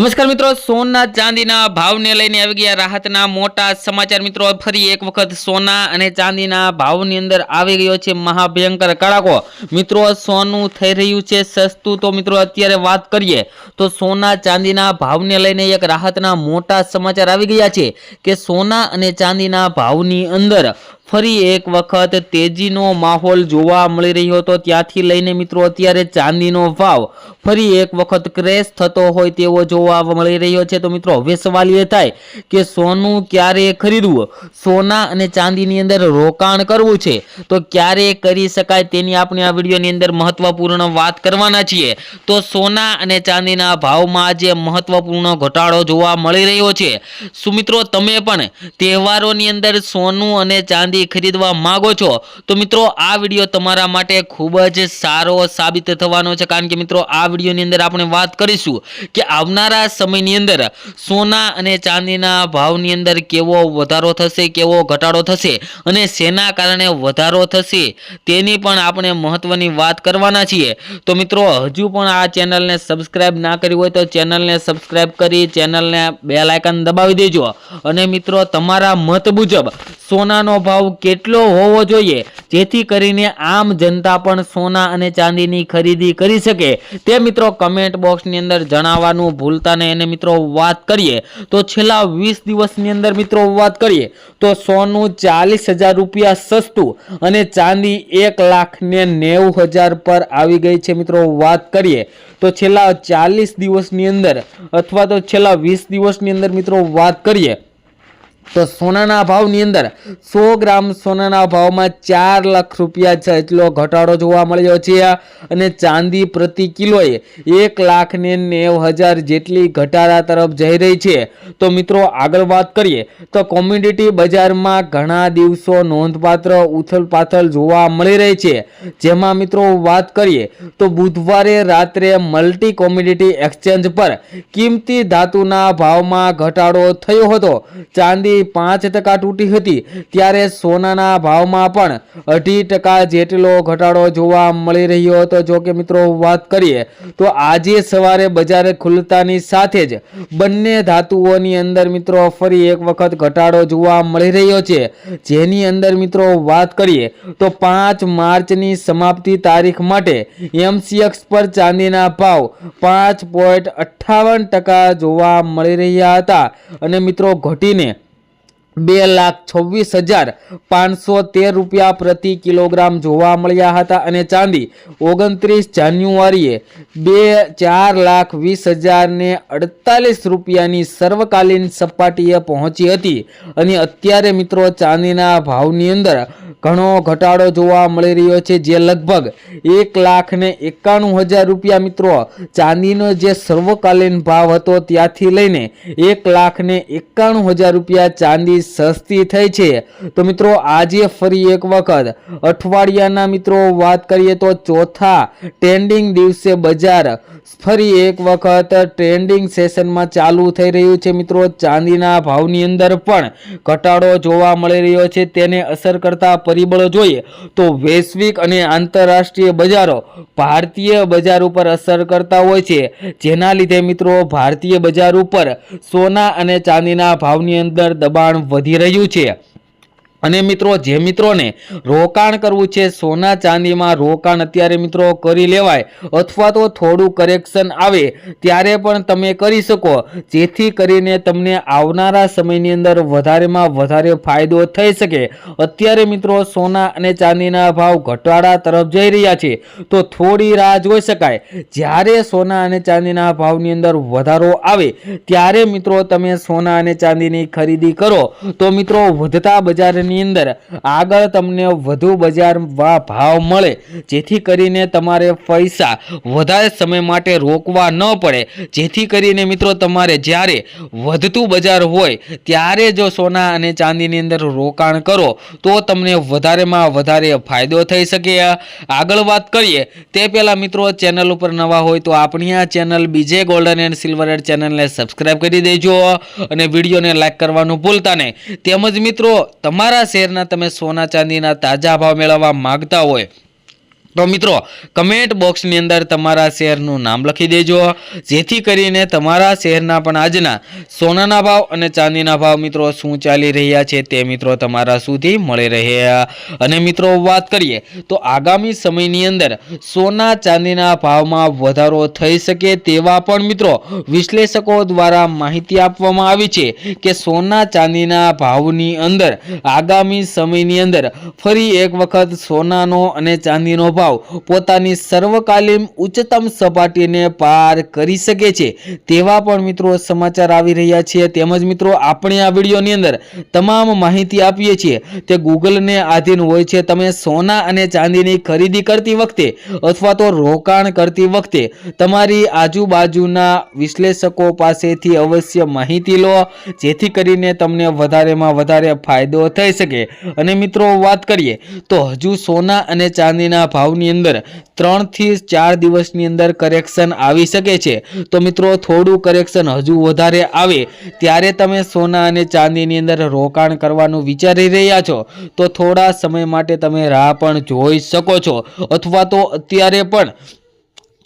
નમસ્કાર મિત્રો, સોના ચાંદીના ભાવને લઈને આવી ગયા રાહતના મોટા સમાચાર। મિત્રો ફરી એક વખત સોના અને ચાંદીના ભાવની અંદર આવી ગયો છે મહાભયંકર કડાકો। મિત્રો સોનું થઈ રહ્યું છે સસ્તું। તો મિત્રો અત્યારે વાત કરીએ તો સોના ચાંદીના ભાવને લઈને એક રાહતના મોટા સમાચાર આવી ગયા છે કે સોના અને ચાંદીના ભાવની અંદર ફરી એક વખત તેજીનો માહોલ જોવા મળી રહ્યો હતો। ત્યાંથી લઈને મિત્રો અત્યારે ચાંદીનો ભાવ ફરી એક વખત ક્રેશ થતો હોય તેવો જોવા મળી રહ્યો છે। તો મિત્રો હવે સવાલ એ થાય કે સોનું ક્યારે ખરીદવું, સોના અને ચાંદીની અંદર રોકાણ કરવું છે તો ક્યારે કરી શકાય તેની આપણે આ વિડીયોની અંદર મહત્વપૂર્ણ વાત કરવાના છીએ। તો સોના અને ચાંદીના ભાવમાં આજે મહત્વપૂર્ણ ઘટાડો જોવા મળી રહ્યો છે। શું મિત્રો તમે પણ તહેવારોની અંદર સોનું અને ચાંદી ખરીદવા માંગો છો તો મિત્રો આ વિડીયો તમારા માટે ખૂબ જ સારો સાબિત થવાનો છે, કારણ કે મિત્રો આ વિડીયોની અંદર આપણે વાત કરીશું કે આવનારા સમયની અંદર સોના અને ચાંદીના ભાવની અંદર કેવો વધારો થશે, કેવો ઘટાડો થશે અને શેના કારણે વધારો થશે તેની પણ આપણે મહત્વની વાત કરવાના છીએ। તો મિત્રો હજુ પણ આ ચેનલને સબસ્ક્રાઇબ ના કરી હોય તો ચેનલને સબસ્ક્રાઇબ કરી ચેનલને બેલ આઇકન દબાવી દેજો અને મિત્રો તમારા મત મુજબ સોનાનો ભાવ કેટલો હોવો જોઈએ જેથી કરીને આમ જનતા પણ સોના અને ચાંદીની ખરીદી કરી શકે તે મિત્રો કમેન્ટ બોક્સની અંદર જણાવવાનું ભૂલતા નહીં। અને મિત્રો વાત કરીએ તો છેલ્લા 20 દિવસની અંદર મિત્રો વાત કરીએ તો સોનું 40,000 રૂપિયા સસ્તું અને ચાંદી 1,90,000 પર આવી ગઈ છે। મિત્રો વાત કરીએ તો છેલ્લા 40 દિવસની અંદર અથવા તો છેલ્લા 20 દિવસની અંદર મિત્રો વાત કરીએ તો સોનાના ભાવની અંદર 100 ગ્રામ સોનાના ભાવમાં 4 લાખ રૂપિયા જેટલો ઘટાડો જોવા મળ્યો છે અને ચાંદી પ્રતિ કિલોએ 1,90,000 જેટલી ઘટાડા તરફ જઈ રહી છે। તો મિત્રો આગળ વાત કરીએ તો કોમોડિટી બજારમાં ઘણા દિવસો નોંધપાત્ર ઉથલપાથલ જોવા મળી રહી છે, જેમાં મિત્રો વાત કરીએ તો બુધવારે રાત્રે મલ્ટી કોમોડિટી એક્સચેન્જ પર કિંમતી ધાતુના ભાવમાં ઘટાડો થયો હતો। ચાંદી 5% તૂટી હતી ત્યારે સોનાના ભાવમાં પણ 2.5% જેટલો ઘટાડો જોવા મળી રહ્યો હતો। જો કે મિત્રો વાત કરીએ તો આજે સવારે બજાર ખુલતાની સાથે જ બંને ધાતુઓની અંદર મિત્રો ફરી એક વખત ઘટાડો જોવા મળી રહ્યો છે, જેની અંદર મિત્રો વાત કરીએ તો 5 માર્ચની સમાપ્તિ તારીખ માટે MCX પર ચાંદીના ભાવ 5.58% જોવા મળી રહ્યા હતા અને મિત્રો ઘટીને 2,26,513 રૂપિયા પ્રતિ કિલોગ્રામ જોવા મળ્યા હતા અને ચાંદી 29 જાન્યુઆરીએ 4,20,048 રૂપિયાની સર્વકાલીન સપાટીએ પહોંચી હતી અને અત્યારે મિત્રો ચાંદીના ભાવની અંદર ઘણો ઘટાડો જોવા મળી રહ્યો છે, જે લગભગ 1,91,000 રૂપિયા મિત્રો ચાંદીનો જે સર્વકાલીન ભાવ હતો ત્યાંથી લઈને 1,91,000 રૂપિયા ચાંદી સસ્તી થઈ છે। તો મિત્રો આજે ફરી એક વખત અઠવાડિયાના મિત્રો વાત કરીએ તો ચોથા ટ્રેન્ડિંગ દિવસે બજાર ફરી એક વખત ટ્રેન્ડિંગ સેશનમાં ચાલુ થઈ રહ્યું છે। મિત્રો ચાંદીના ભાવની અંદર પણ ઘટાડો જોવા મળી રહ્યો છે। તેને અસર કરતા પરિબળો જોઈએ તો વૈશ્વિક અને આંતરરાષ્ટ્રીય બજારો ભારતીય બજાર ઉપર અસર કરતા હોય છે, જેના લીધે મિત્રો ભારતીય બજાર ઉપર સોના અને ચાંદીના ભાવની અંદર દબાણ વધી રહ્યું છે। અને મિત્રો જે મિત્રોને રોકાણ કરવું છે સોના ચાંદીમાં રોકાણ અત્યારે મિત્રો કરી લેવાય અથવા તો થોડું કરેક્શન આવે ત્યારે પણ તમે કરી શકો, જેથી કરીને તમને આવનારા સમયની અંદર વધારેમાં વધારે ફાયદો થઈ શકે। અત્યારે મિત્રો સોના અને ચાંદીના ભાવ ઘટાડા તરફ જઈ રહ્યા છે તો થોડી રાહ જોઈ શકાય। જ્યારે સોના અને ચાંદીના ભાવની અંદર વધારો આવે ત્યારે મિત્રો તમે સોના અને ચાંદીની ખરીદી કરો તો મિત્રો વધતા બજારની અંદર આગળ તમને વધુ બજાર ભાવ મળે, જેથી કરીને તમારે પૈસા વધારે સમય માટે રોકવા ન પડે, જેથી કરીને મિત્રો તમારે જ્યારે વધતું બજાર હોય ત્યારે જો સોના અને ચાંદીની અંદર રોકાણ કરો તો તમને વધારેમાં વધારે ફાયદો થઈ શકે। આગળ વાત કરીએ તે પહેલા મિત્રો ચેનલ ઉપર નવા હોય તો આપણી આ ચેનલ બીજે ગોલ્ડન એન્ડ સિલ્વર એડ ચેનલને સબસ્ક્રાઇબ કરી દેજો અને વિડીયોને લાઈક કરવાનું ભૂલતા નહીં। તેમજ મિત્રો તમારા શેરના તમે સોના ચાંદીના તાજા ભાવ મેળવવા માંગતા હોય તો મિત્રો કમેન્ટ બોક્સની અંદર તમારા શહેરનું નામ લખી દેજો, જેથી કરીને તમારા શહેરના પણ આજના સોનાના ભાવ અને ચાંદીના ભાવ મિત્રો શું ચાલી રહ્યા છે તે મિત્રો તમારા સુધી મળી રહે। અને મિત્રો વાત કરીએ તો આગામી સમયની અંદર સોના ચાંદીના ભાવમાં વધારો થઈ શકે તેવા પણ મિત્રો વિશ્લેષકો દ્વારા માહિતી આપવામાં આવી છે કે સોના ચાંદીના ભાવની અંદર આગામી સમયની અંદર ફરી એક વખત સોનાનો અને ચાંદીનો ભાવ પોતાની સર્વકાલીન ઉચ્ચતમ સપાટીને પાર કરી શકે છે તેવા પણ મિત્રો સમાચાર આવી રહ્યા છે। તેમજ મિત્રો આપણે આ વિડીયોની અંદર તમામ માહિતી આપીએ છીએ તે ગૂગલને આધીન હોય છે। તમે સોના અને ચાંદીની ખરીદી કરતી વખતે અથવા તો રોકાણ કરતી વખતે તમારી આજુબાજુના વિશ્લેષકો પાસેથી અવશ્ય માહિતી લો, જેથી કરીને તમને વધારેમાં વધારે ફાયદો થઈ શકે। અને મિત્રો વાત કરીએ તો હજુ સોના અને ચાંદીના ભાવની અંદર 3 થી 4 દિવસની અંદર કરેક્શન આવી શકે છે। તો મિત્રો થોડું કરેક્શન હજુ વધારે આવે ત્યારે તમે સોના અને ચાંદીની અંદર રોકાણ કરવાનું વિચારી રહ્યા છો તો થોડા સમય માટે તમે રાહ પણ જોઈ શકો છો, અથવા તો અત્યારે પણ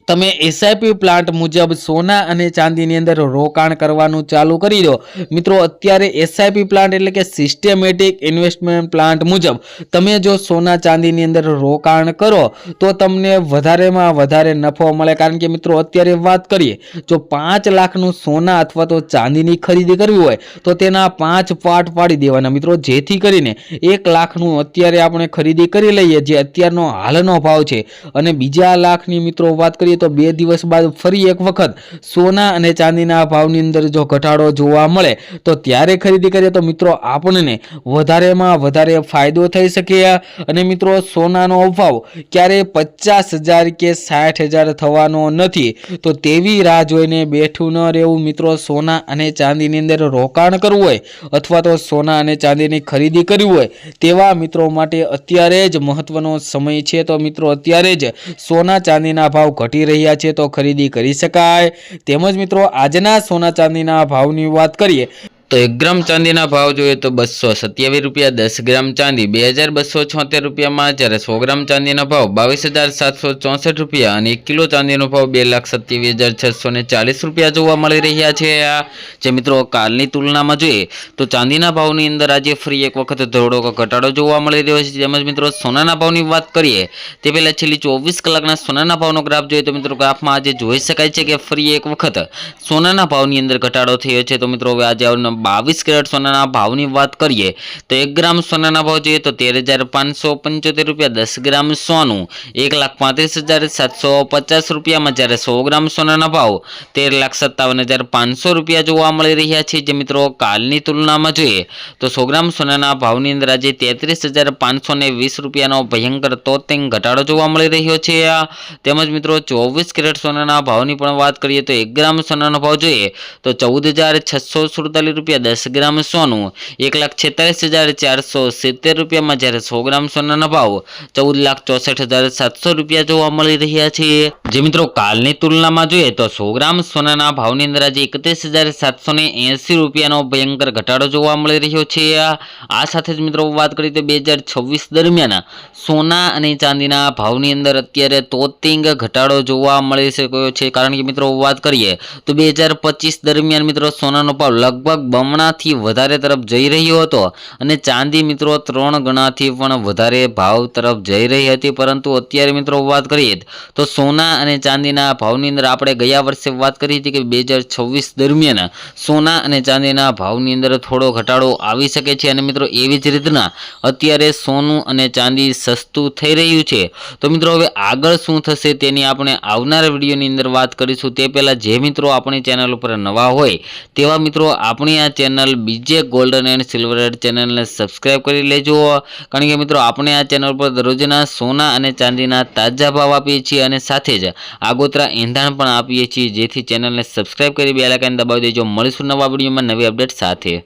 તમે એસઆઈપી પ્લાન્ટ મુજબ સોના અને ચાંદીની અંદર રોકાણ કરવાનું ચાલુ કરી દો। મિત્રો અત્યારે એસઆઈપી પ્લાન્ટ એટલે કે સિસ્ટમેટિક ઇન્વેસ્ટમેન્ટ પ્લાન્ટ મુજબ તમે જો સોના ચાંદીની અંદર રોકાણ કરો તો તમને વધારેમાં વધારે નફો મળે। કારણ કે મિત્રો અત્યારે વાત કરીએ જો 5 લાખનું સોના અથવા તો ચાંદીની ખરીદી કરવી હોય તો તેના 5 પાર્ટ પાડી દેવાના મિત્રો, જેથી કરીને 1 લાખનું અત્યારે આપણે ખરીદી કરી લઈએ જે અત્યારનો હાલનો ભાવ છે, અને બીજા લાખની મિત્રો વાત કરીએ તો 2 દિવસ બાદ ફરી એક વખત સોના અને ચાંદીના ભાવની અંદર જો ઘટાડો જોવા મળે તો ત્યારે ખરીદી કરીએ તો મિત્રો આપણને વધારેમાં વધારે ફાયદો થઈ શકે। અને મિત્રો સોનાનો ભાવ ક્યારે 50,000 કે 60,000 થવાનો નથી, તો તેવી રાહ જોઈને બેઠું ન રહેવું મિત્રો। સોના અને ચાંદીની અંદર રોકાણ કરવું હોય અથવા તો સોના અને ચાંદીની ખરીદી કરવી હોય તેવા મિત્રો માટે અત્યારે જ મહત્વનો સમય છે। તો મિત્રો અત્યારે જ સોના ચાંદીના ભાવ ઘટી રહ્યા છે તો ખરીદી કરી શકાય। તેમજ મિત્રો આજના સોના ચાંદીના ભાવની વાત કરીએ તો 1 ગ્રામ ચાંદીના ભાવ જોઈએ તો 227 રૂપિયા, 10 ગ્રામ ચાંદી 2276 રૂપિયામાં, જ્યારે 100 ગ્રામ ચાંદીના ભાવ 22,764 રૂપિયા અને 1 કિલો ચાંદીનો ભાવ 2,27,640 રૂપિયા જોવા મળી રહ્યા છે। જે મિત્રો કાલની તુલનામાં જોઈએ તો ચાંદીના ભાવની અંદર આજે ફરી એક વખત થોડોક ઘટાડો જોવા મળી રહ્યો છે। તેમજ મિત્રો સોનાના ભાવની વાત કરીએ તે પહેલા છેલ્લી 24 કલાકના સોનાના ભાવનો ગ્રાફ જોઈએ તો મિત્રો ગ્રાફમાં આજે જોઈ શકાય છે કે ફરી એક વખત સોનાના ભાવની અંદર ઘટાડો થયો છે। તો મિત્રો હવે આજે 22 કેરેટ સોનાના ભાવની વાત કરીએ તો 1 ગ્રામ સોનાના ભાવ જોઈએ તો 13,575 રૂપિયા, 10 ગ્રામ સોનું 1,35,750 રૂપિયામાં, જ્યારે 100 ગ્રામ સોનાના ભાવ 13,57,500 રૂપિયા જોવા મળી રહ્યા છે। જે મિત્રો કાલની તુલનામાં જોઈએ તો 100 ગ્રામ સોનાના ભાવની અંદર આજે 33,520 રૂપિયાનો ભયંકર તોતિંગ ઘટાડો જોવા મળી રહ્યો છે। તેમજ મિત્રો 24 કેરેટ સોનાના ભાવની પણ વાત કરીએ તો 1 ગ્રામ સોનાનો ભાવ જોઈએ તો 14,647 રૂપિયા, 10 ગ્રામ સોનું 1,46,470 રૂપિયામાં, જ્યારે 100 ગ્રામ સોનાના ભાવ 14,64,700 રૂપિયા જોવા મળી રહ્યા છે। જે મિત્રો કાલની તુલનામાં જોઈએ તો 100 ગ્રામ સોનાના ભાવની અંદર આજે 31,780 રૂપિયાનો ભયંકર ઘટાડો જોવા મળી રહ્યો છે। આ સાથે જ મિત્રો વાત કરીએ તો 2026 દરમિયાન સોના અને ચાંદીના ભાવની અંદર અત્યારે તોતિંગ ઘટાડો જોવા મળી શક્યો છે। કારણ કે મિત્રો વાત કરીએ તો 2025 દરમિયાન મિત્રો સોનાનો ભાવ લગભગ બમણાથી વધારે તરફ જઈ રહ્યો હતો અને ચાંદી મિત્રો 3 ગણાથી પણ વધારે ભાવ તરફ જઈ રહી હતી, પરંતુ અત્યારે મિત્રો વાત કરીએ તો સોના અને ચાંદીના ભાવની અંદર આપણે ગયા વર્ષે વાત કરી હતી કે 2026 દરમિયાન સોના અને ચાંદીના ભાવની અંદર થોડો ઘટાડો આવી શકે છે। અને મિત્રો એવી જ રીતના અત્યારે સોનું અને ચાંદી સસ્તું થઈ રહ્યું છે। તો મિત્રો હવે આગળ શું થશે તેની આપણે આવનારા વિડીયોની અંદર વાત કરીશું। તે પહેલાં જે મિત્રો આપણી ચેનલ ઉપર નવા હોય તેવા મિત્રો આપણી આ ચેનલ બીજે ગોલ્ડન એન્ડ સિલ્વર ચેનલને સબસ્ક્રાઇબ કરી લેજો। કારણ કે મિત્રો આપણે આ ચેનલ પર દરરોજના સોના અને ચાંદીના તાજા ભાવ આપીએ છીએ અને સાથે જ આગોતરા એંધાણ પણ આપીએ છીએ, જેથી ચેનલને સબસ્ક્રાઇબ કરી બેલ આઇકન દબાવી દેજો। મળીશું નવા વિડીયોમાં નવી અપડેટ સાથે।